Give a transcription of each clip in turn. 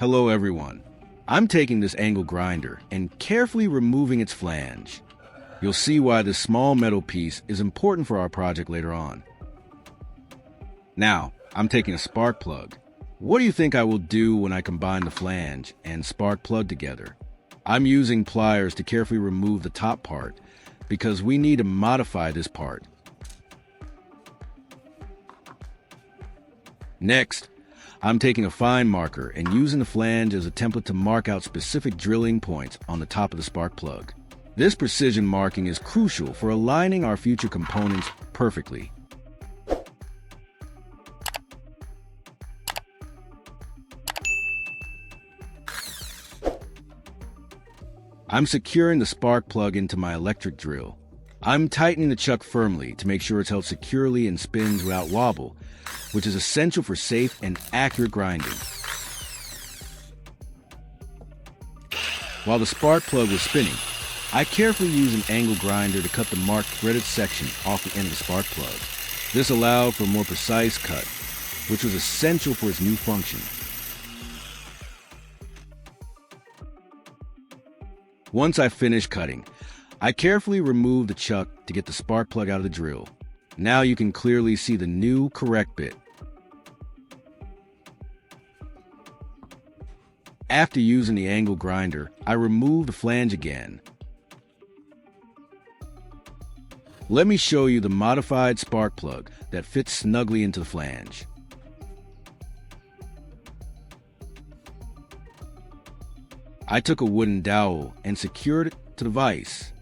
Hello everyone. I'm taking this angle grinder and carefully removing its flange. You'll see why this small metal piece is important for our project later on. Now, I'm taking a spark plug. What do you think I will do when I combine the flange and spark plug together? I'm using pliers to carefully remove the top part because we need to modify this part. Next, I'm taking a fine marker and using the flange as a template to mark out specific drilling points on the top of the spark plug. This precision marking is crucial for aligning our future components perfectly. I'm securing the spark plug into my electric drill. I'm tightening the chuck firmly to make sure it's held securely and spins without wobble, which is essential for safe and accurate grinding. While the spark plug was spinning, I carefully used an angle grinder to cut the marked threaded section off the end of the spark plug. This allowed for a more precise cut, which was essential for its new function. Once I finished cutting, I carefully removed the chuck to get the spark plug out of the drill. Now you can clearly see the new correct bit. After using the angle grinder, I removed the flange again. Let me show you the modified spark plug that fits snugly into the flange. I took a wooden dowel and secured it to the vise.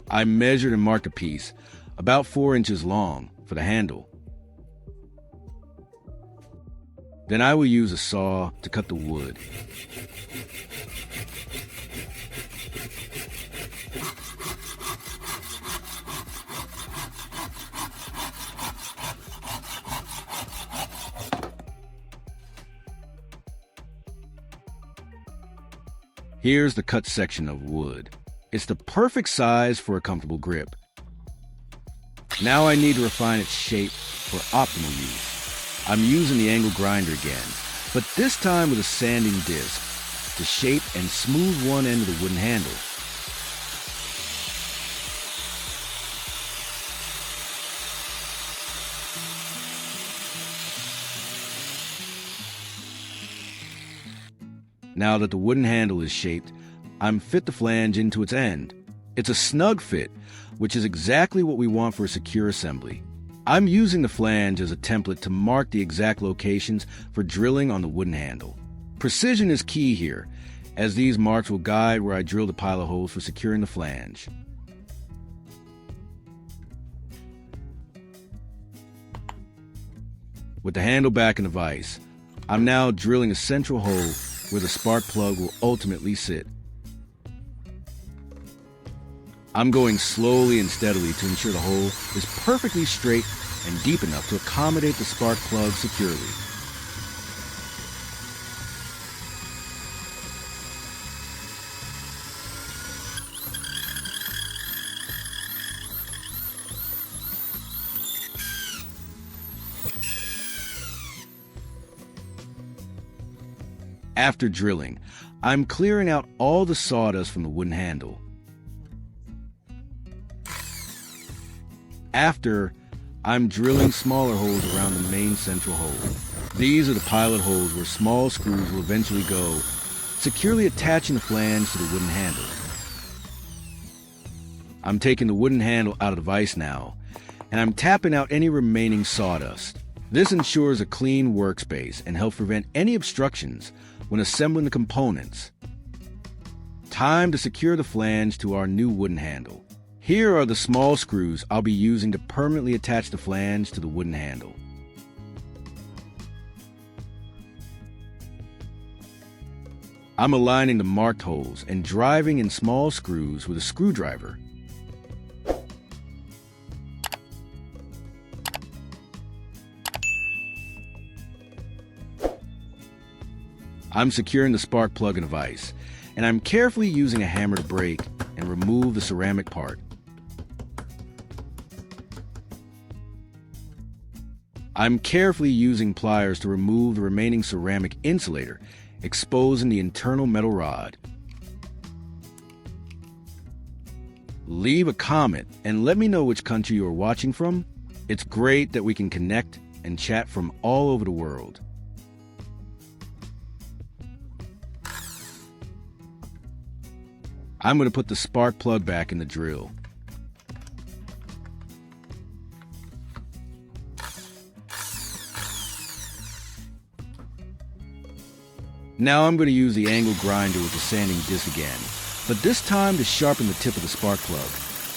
I measured and marked a piece, about 4 inches long, for the handle. Then I will use a saw to cut the wood. Here's the cut section of wood. It's the perfect size for a comfortable grip. Now I need to refine its shape for optimal use. I'm using the angle grinder again, but this time with a sanding disc to shape and smooth one end of the wooden handle. Now that the wooden handle is shaped, I'm fit the flange into its end. It's a snug fit, which is exactly what we want for a secure assembly. I'm using the flange as a template to mark the exact locations for drilling on the wooden handle. Precision is key here, as these marks will guide where I drill the pilot holes for securing the flange. With the handle back in the vise, I'm now drilling a central hole where the spark plug will ultimately sit. I'm going slowly and steadily to ensure the hole is perfectly straight and deep enough to accommodate the spark plug securely. After drilling, I'm clearing out all the sawdust from the wooden handle. After, I'm drilling smaller holes around the main central hole. These are the pilot holes where small screws will eventually go, securely attaching the flange to the wooden handle. I'm taking the wooden handle out of the vise now, and I'm tapping out any remaining sawdust. This ensures a clean workspace and helps prevent any obstructions when assembling the components. Time to secure the flange to our new wooden handle. Here are the small screws I'll be using to permanently attach the flange to the wooden handle. I'm aligning the marked holes and driving in small screws with a screwdriver. I'm securing the spark plug in a vise, and I'm carefully using a hammer to break and remove the ceramic part. I'm carefully using pliers to remove the remaining ceramic insulator, exposing the internal metal rod. Leave a comment and let me know which country you are watching from. It's great that we can connect and chat from all over the world. I'm going to put the spark plug back in the drill. Now I'm going to use the angle grinder with the sanding disc again, but this time to sharpen the tip of the spark plug,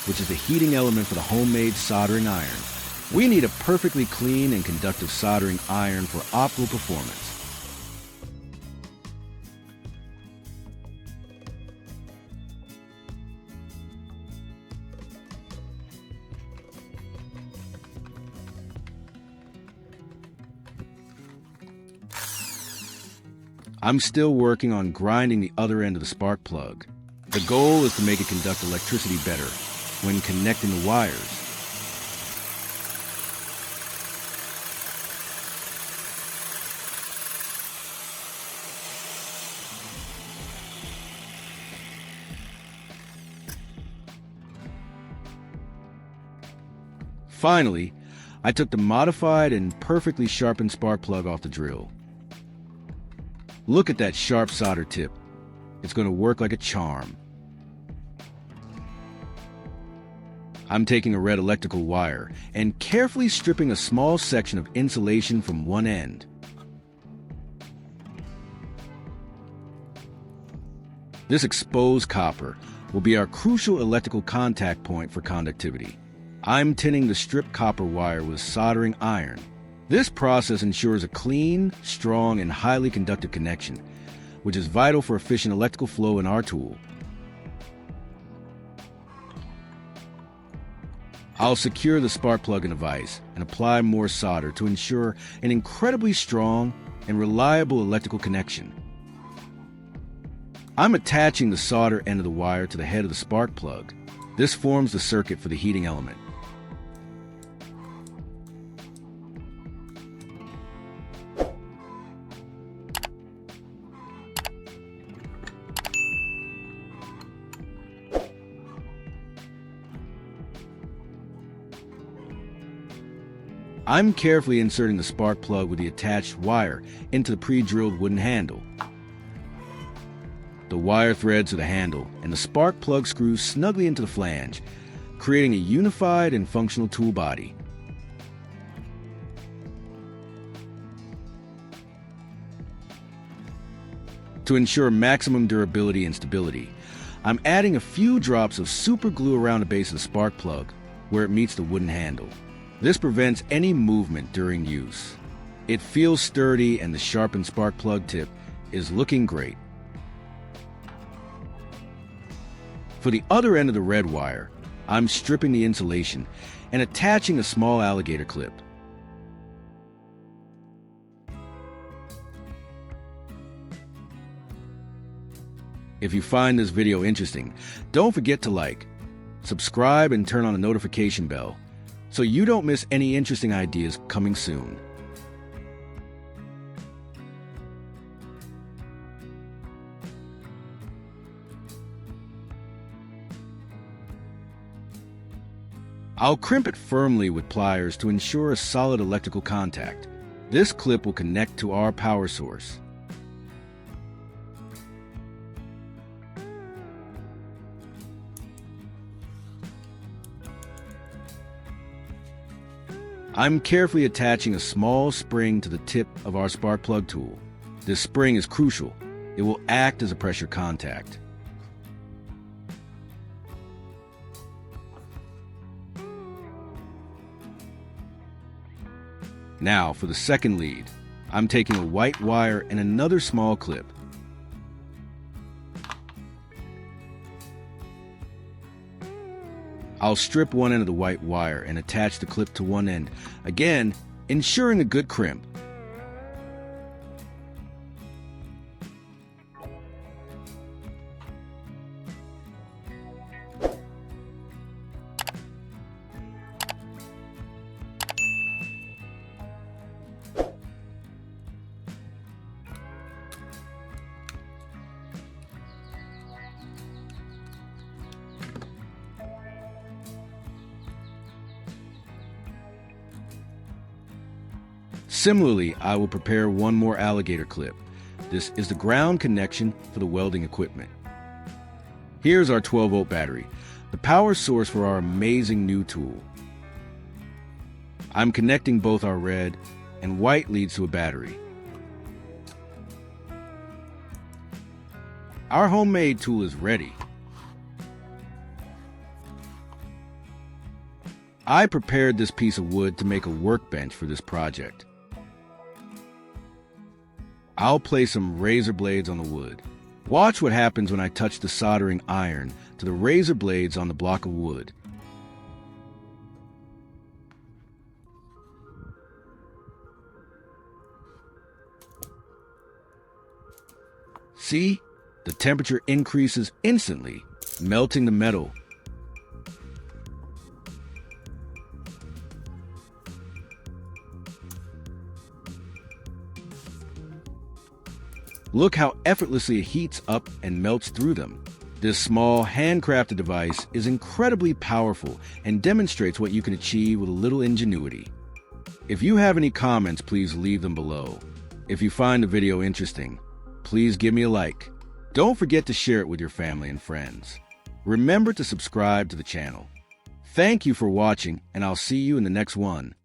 which is the heating element for the homemade soldering iron. We need a perfectly clean and conductive soldering iron for optimal performance. I'm still working on grinding the other end of the spark plug. The goal is to make it conduct electricity better when connecting the wires. Finally, I took the modified and perfectly sharpened spark plug off the drill. Look at that sharp solder tip. It's going to work like a charm. I'm taking a red electrical wire and carefully stripping a small section of insulation from one end. This exposed copper will be our crucial electrical contact point for conductivity. I'm tinning the stripped copper wire with soldering iron. This process ensures a clean, strong, and highly conductive connection, which is vital for efficient electrical flow in our tool. I'll secure the spark plug in a vise and apply more solder to ensure an incredibly strong and reliable electrical connection. I'm attaching the solder end of the wire to the head of the spark plug. This forms the circuit for the heating element. I'm carefully inserting the spark plug with the attached wire into the pre-drilled wooden handle. The wire threads to the handle and the spark plug screws snugly into the flange, creating a unified and functional tool body. To ensure maximum durability and stability, I'm adding a few drops of super glue around the base of the spark plug where it meets the wooden handle. This prevents any movement during use. It feels sturdy and the sharpened spark plug tip is looking great. For the other end of the red wire, I'm stripping the insulation and attaching a small alligator clip. If you find this video interesting, don't forget to like, subscribe, and turn on the notification bell so you don't miss any interesting ideas coming soon. I'll crimp it firmly with pliers to ensure a solid electrical contact. This clip will connect to our power source. I'm carefully attaching a small spring to the tip of our spark plug tool. This spring is crucial. It will act as a pressure contact. Now for the second lead, I'm taking a white wire and another small clip. I'll strip one end of the white wire and attach the clip to one end, again, ensuring a good crimp. Similarly, I will prepare one more alligator clip. This is the ground connection for the welding equipment. Here's our 12-volt battery, the power source for our amazing new tool. I'm connecting both our red and white leads to a battery. Our homemade tool is ready. I prepared this piece of wood to make a workbench for this project. I'll place some razor blades on the wood. Watch what happens when I touch the soldering iron to the razor blades on the block of wood. See? The temperature increases instantly, melting the metal. Look how effortlessly it heats up and melts through them. This small, handcrafted device is incredibly powerful and demonstrates what you can achieve with a little ingenuity. If you have any comments, please leave them below. If you find the video interesting, please give me a like. Don't forget to share it with your family and friends. Remember to subscribe to the channel. Thank you for watching, and I'll see you in the next one.